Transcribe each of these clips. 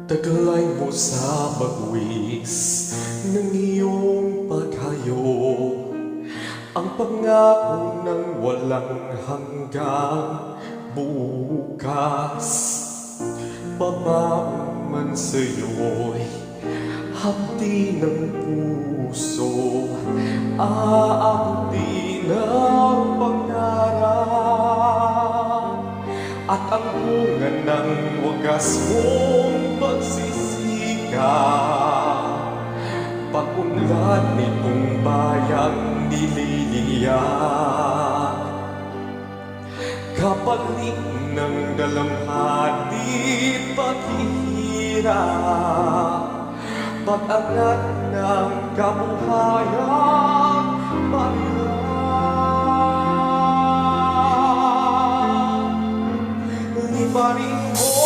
Taglay mo sa bagwis ng iyong paghayo, ang pangako ng walang hanggang bukas. Babaon man sa'yo'y hapdi ng puso, aabuti ng pangarap, at ang bunga ng wagas mong pagsisikap, pag-unlad nitong bayang nililiyak, kapalit ng dalamhati paghihirap, pag-angat ng kabuhayan mahirap. Liparin mo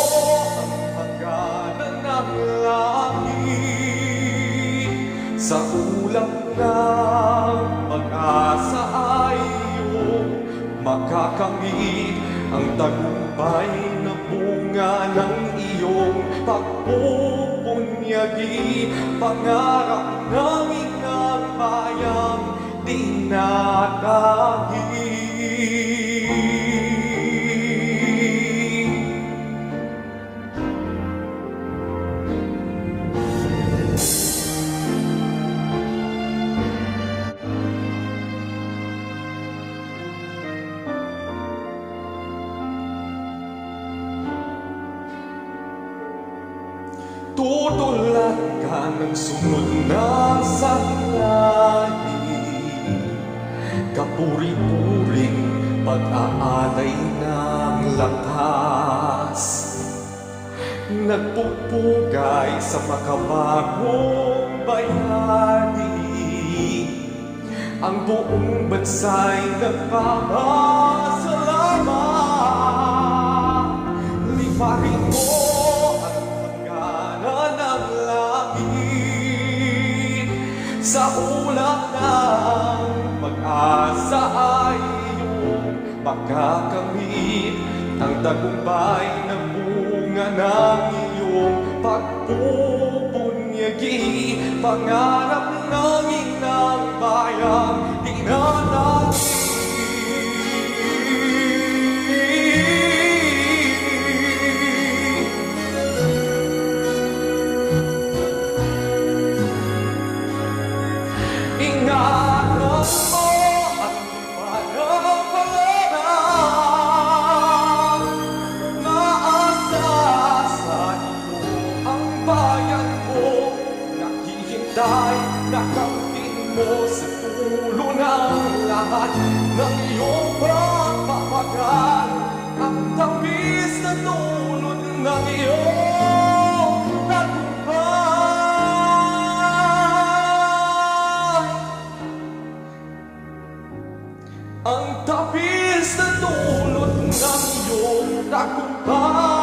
ang hangganan ng langit, sa ulap ng pag-asa ay iyong makakamit ang tagumpay na bunga ng iyong pagpupunyagi, pangarap ng inang bayang dinadahi. Tutulad ka ng sunod na sanglali, kapuri-puring pag-aalay ng lakas, nagpupugay sa makabagong bayani, ang buong bansa'y nagpapasalamat. Liparin mo sa ulap ng pag-asa ay iyong makakamit ang tagumpay na bunga ng iyong pagpupunyagi, pangarap ng inang bayang dinadahi. Ingatan mo ang panapalaran, maasa sa iyo ang bayan mo, naghihintay na kamtin mo sa dulo ng lahat ng iyong pagpapagal, ang tamis na dulot ng iyong tagumpay. Ang tapis na dulot ng iyong tagumpay.